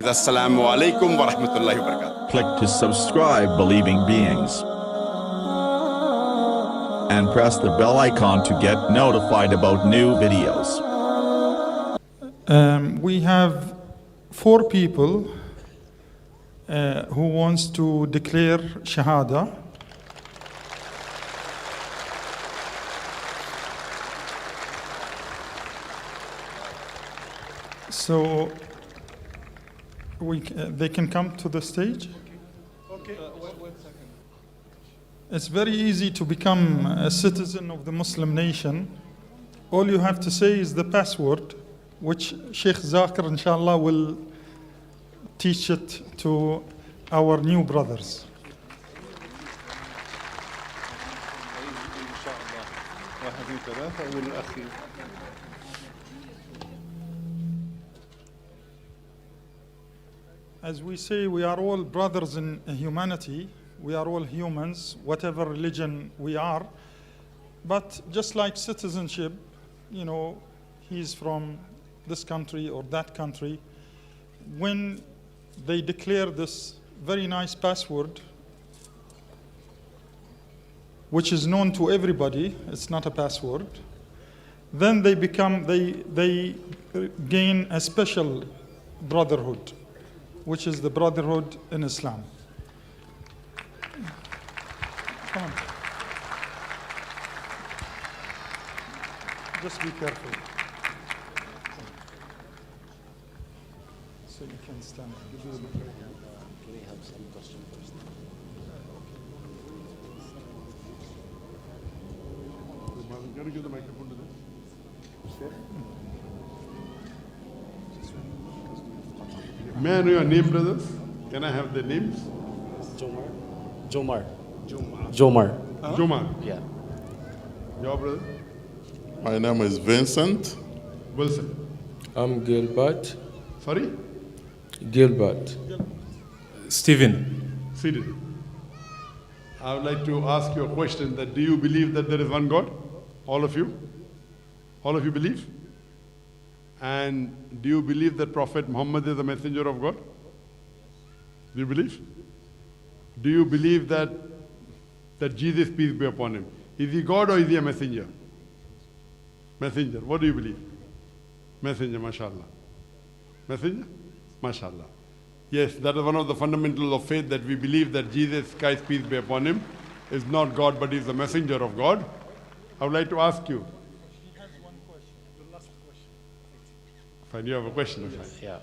Assalamu alaikum wa rahmatullahi wa barakatuh. Click to subscribe Believing Beings and press the bell icon to get notified about new videos. We have 4 people who wants to declare Shahadah. So they can come to the stage. Okay. Wait a second. It's very easy to become a citizen of the Muslim nation. All you have to say is the password, which Sheikh Zakir, inshallah, will teach it to our new brothers. As we say, we are all brothers in humanity. We are all humans, whatever religion we are. But just like citizenship, you know, he's from this country or that country. When they declare this very nice password, which is known to everybody, it's not a password, then they gain a special brotherhood, which is the brotherhood in Islam. Come on. Just be careful. So you can stand. Can we have some question first? Can you give the microphone to them? May I know your name, brothers? Can I have the names? Jomar. Jomar. Yeah. Your brother? My name is Vincent. Wilson. I'm Gilbert. Sorry? Gilbert. Stephen. Seated. I would like to ask you a question that do you believe that there is one God? All of you? All of you believe? And do you believe that Prophet Muhammad is a messenger of God? Do you believe? Do you believe that Jesus, peace be upon him, is he God or is he a messenger? Messenger. What do you believe? Messenger, mashallah. Messenger? Mashallah. Yes, that is one of the fundamentals of faith, that we believe that Jesus Christ, peace be upon him, is not God but is the messenger of God. I would like to ask you. He has one question, the last question. Fine, you have a question? Yeah.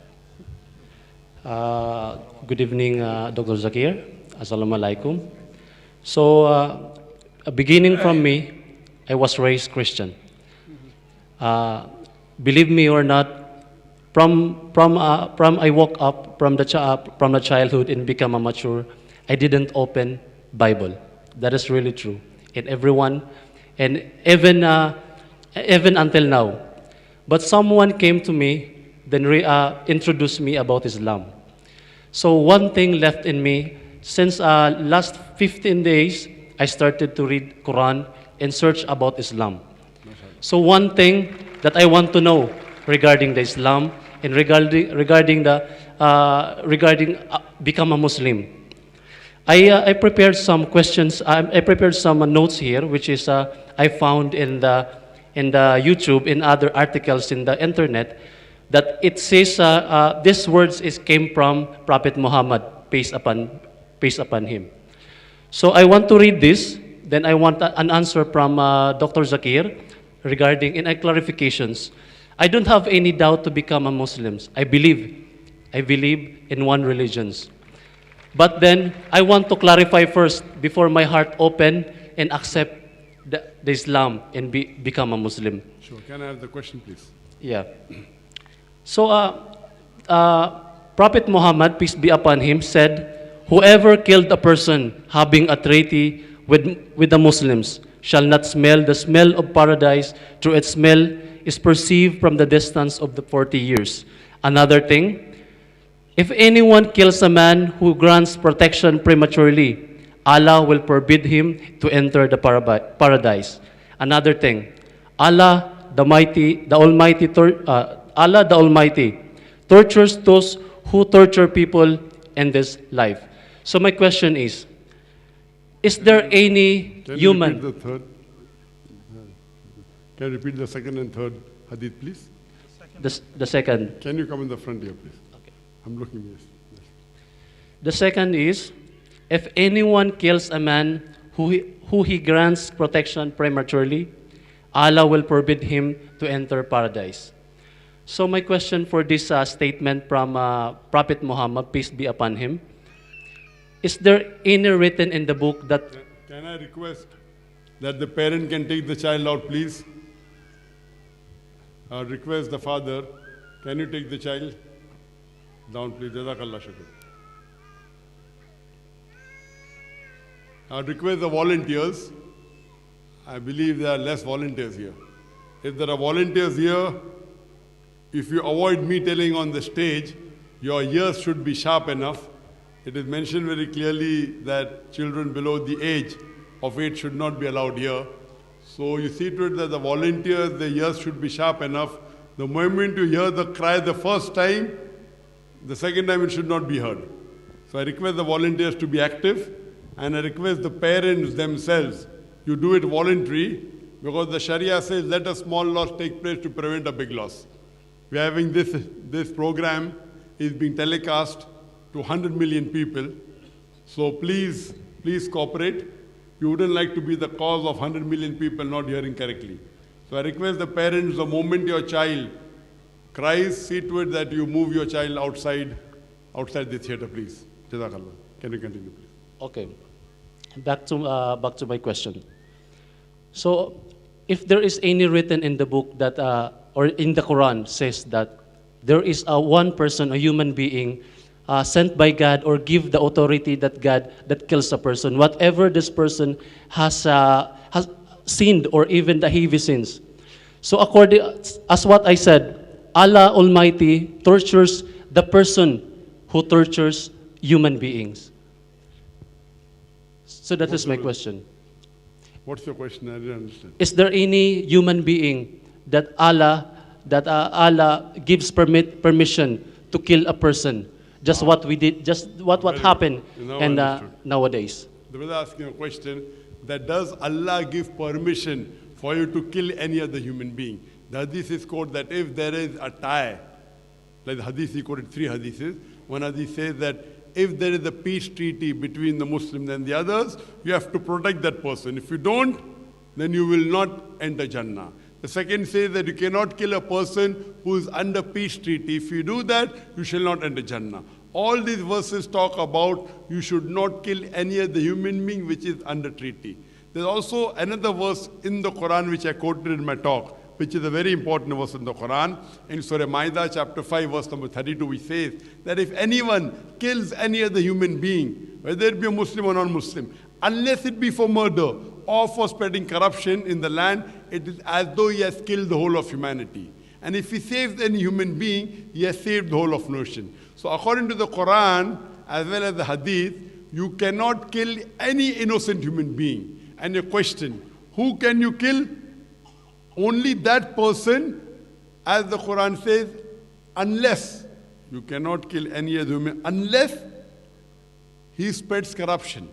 Good evening, Dr. Zakir. Assalamu alaikum. So, beginning from me, I was raised Christian. Believe me or not, from I woke up from the childhood and become a mature, I didn't open Bible. That is really true. And everyone, and even until now. But someone came to me, then introduced me about Islam. So one thing left in me, since last 15 days, I started to read Quran and search about Islam. So one thing that I want to know regarding the Islam and regarding become a Muslim, I prepared some questions. I prepared some notes here, which is I found in the YouTube, in other articles in the internet, that it says these words came from Prophet Muhammad, peace upon him. So I want to read this. Then I want an answer from Dr. Zakir regarding clarifications. I don't have any doubt to become a Muslim. I believe in one religion. But then I want to clarify first before my heart open and accept the Islam and become a Muslim. Sure. Can I have the question, please? Yeah. So Prophet Muhammad, peace be upon him, said, "Whoever killed a person having a treaty with the Muslims shall not smell the smell of paradise, through its smell is perceived from the distance of the 40 years. Another thing, if anyone kills a man who grants protection prematurely, Allah will forbid him to enter the paradise. Another thing, Allah the Almighty tortures those who torture people in this life. So my question is there any Can you human... repeat the third? Can you repeat the second and third hadith, please? The second. Can you come in the front here, please? Okay. I'm looking, yes. The second is, if anyone kills a man who he grants protection prematurely, Allah will forbid him to enter paradise. So my question for this statement from Prophet Muhammad, peace be upon him, is there any written in the book that... Can I request that the parent can take the child out, please? I request the father, can you take the child down, please? Jazakallah shukr. I request the volunteers. I believe there are less volunteers here. If there are volunteers here, if you avoid me telling on the stage, your ears should be sharp enough. It is mentioned very clearly that children below the age of 8 should not be allowed here. So you see to it that the volunteers, their ears should be sharp enough. The moment you hear the cry the first time, the second time it should not be heard. So I request the volunteers to be active, and I request the parents themselves, you do it voluntary, because the Sharia says let a small loss take place to prevent a big loss. We are having this program is being telecast to 100 million people. So please cooperate. You wouldn't like to be the cause of 100 million people not hearing correctly. So I request the parents, the moment your child cries, see to it that you move your child outside the theater, please. Jazakallah. Can you continue, please? Okay. Back to my question. So, if there is any written in the book that, or in the Quran says that there is one person, a human being, sent by God or give the authority that kills a person, whatever this person has sinned or even the heavy sins. So according as what I said, Allah Almighty tortures the person who tortures human beings. So that is my question. What's your question? I didn't understand. Is there any human being that Allah gives permission to kill a person? Just what we did, just what happened and nowadays. The brother asking a question that does Allah give permission for you to kill any other human being? The hadith is quoted that if there is a tie, like the hadith, he quoted 3 hadiths. One hadith says that if there is a peace treaty between the Muslims and the others, you have to protect that person. If you don't, then you will not enter Jannah. The second says that you cannot kill a person who is under peace treaty. If you do that, you shall not enter Jannah. All these verses talk about you should not kill any other human being which is under treaty. There's also another verse in the Quran which I quoted in my talk, which is a very important verse in the Quran. In Surah Ma'idah chapter 5 verse number 32, which says that if anyone kills any other human being, whether it be a Muslim or non-Muslim, unless it be for murder or for spreading corruption in the land, it is as though he has killed the whole of humanity. And if he saves any human being, he has saved the whole of nation. So according to the Quran, as well as the Hadith, you cannot kill any innocent human being. And your question, who can you kill? Only that person, as the Quran says, unless, you cannot kill any other human, unless he spreads corruption.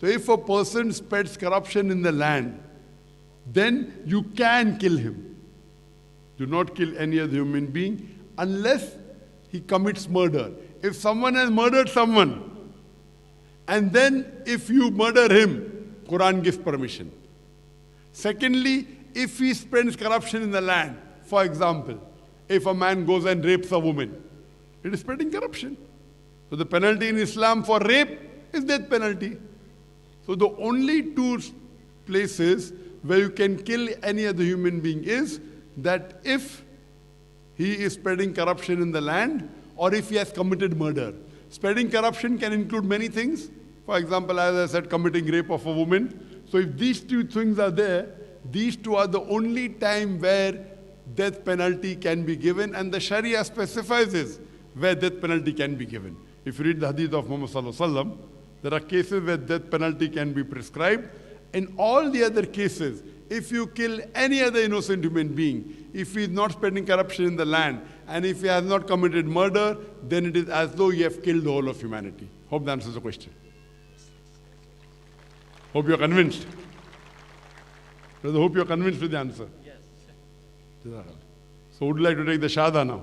So if a person spreads corruption in the land, then you can kill him. Do not kill any other human being unless he commits murder. If someone has murdered someone, and then if you murder him, Quran gives permission. Secondly, if he spreads corruption in the land, for example, if a man goes and rapes a woman, it is spreading corruption. So the penalty in Islam for rape is death penalty. So the only 2 places where you can kill any other human being is that if he is spreading corruption in the land or if he has committed murder. Spreading corruption can include many things. For example, as I said, committing rape of a woman. So if these 2 things are there, these 2 are the only time where death penalty can be given, and the Sharia specifies where death penalty can be given. If you read the hadith of Muhammad sallallahu alaihi wasallam, there are cases where death penalty can be prescribed, In all the other cases, if you kill any other innocent human being, if he is not spreading corruption in the land, and if he has not committed murder, then it is as though you have killed the whole of humanity. Hope that answers the question. Hope you're convinced. Brother, hope you're convinced with the answer. Yes. So would you like to take the Shahadah now?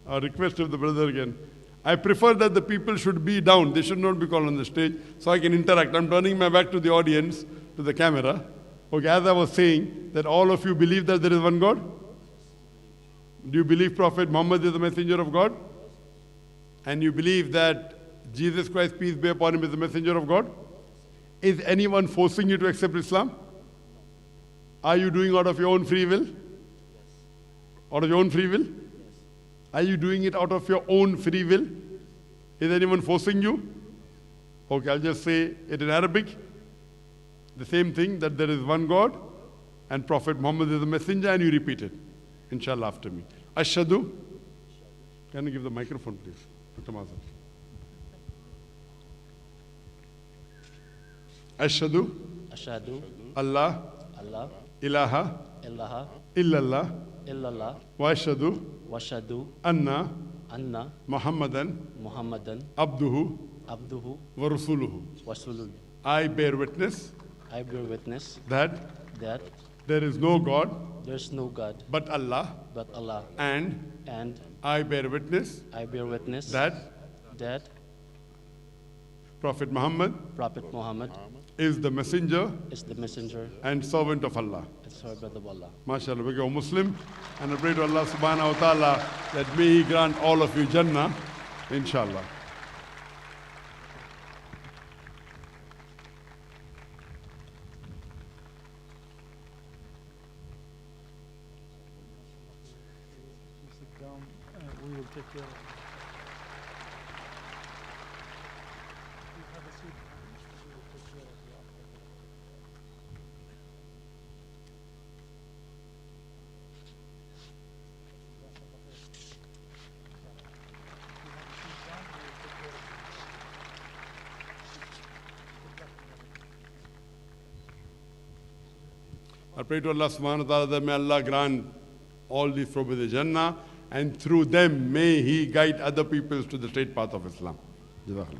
A request of the brother again. I prefer that the people should be down. They should not be called on the stage so I can interact. I'm turning my back to the audience, to the camera. Okay, as I was saying, that all of you believe that there is one God? Do you believe Prophet Muhammad is the messenger of God? And you believe that Jesus Christ, peace be upon him, is the messenger of God? Is anyone forcing you to accept Islam? Are you doing out of your own free will? Out of your own free will? Are you doing it out of your own free will? Is anyone forcing you? Okay, I'll just say it in Arabic. The same thing, that there is one God and Prophet Muhammad is the messenger, and you repeat it, inshallah, after me. Ashhadu. Can you give the microphone, please? Dr. Mazhar. Ashhadu. Ashhadu. Allah. Allah. Ilaha. Ilaha. Illallah. Illallah. Wa ashhadu. Washhadu. Anna. Anna. Muhammadan. Muhammadan. Abduhu. Abduhu. Wa rasuluhu. Wasulul. I bear witness I bear witness that that there is no God there's no God but Allah, but Allah, and and I bear witness I bear witness that that Prophet Muhammad Prophet Muhammad is the messenger is the messenger and servant of Allah. and servant of Allah. MashaAllah, we go Muslim, and I pray to Allah subhanahu wa ta'ala that may He grant all of you Jannah, inshallah. Sit down, we will take care of it. You have a seat. We will take care of you after that. I pray to Allah subhanahu wa ta'ala that may Allah grant all these from the Jannah, and through them may He guide other peoples to the straight path of Islam. Jazakallah.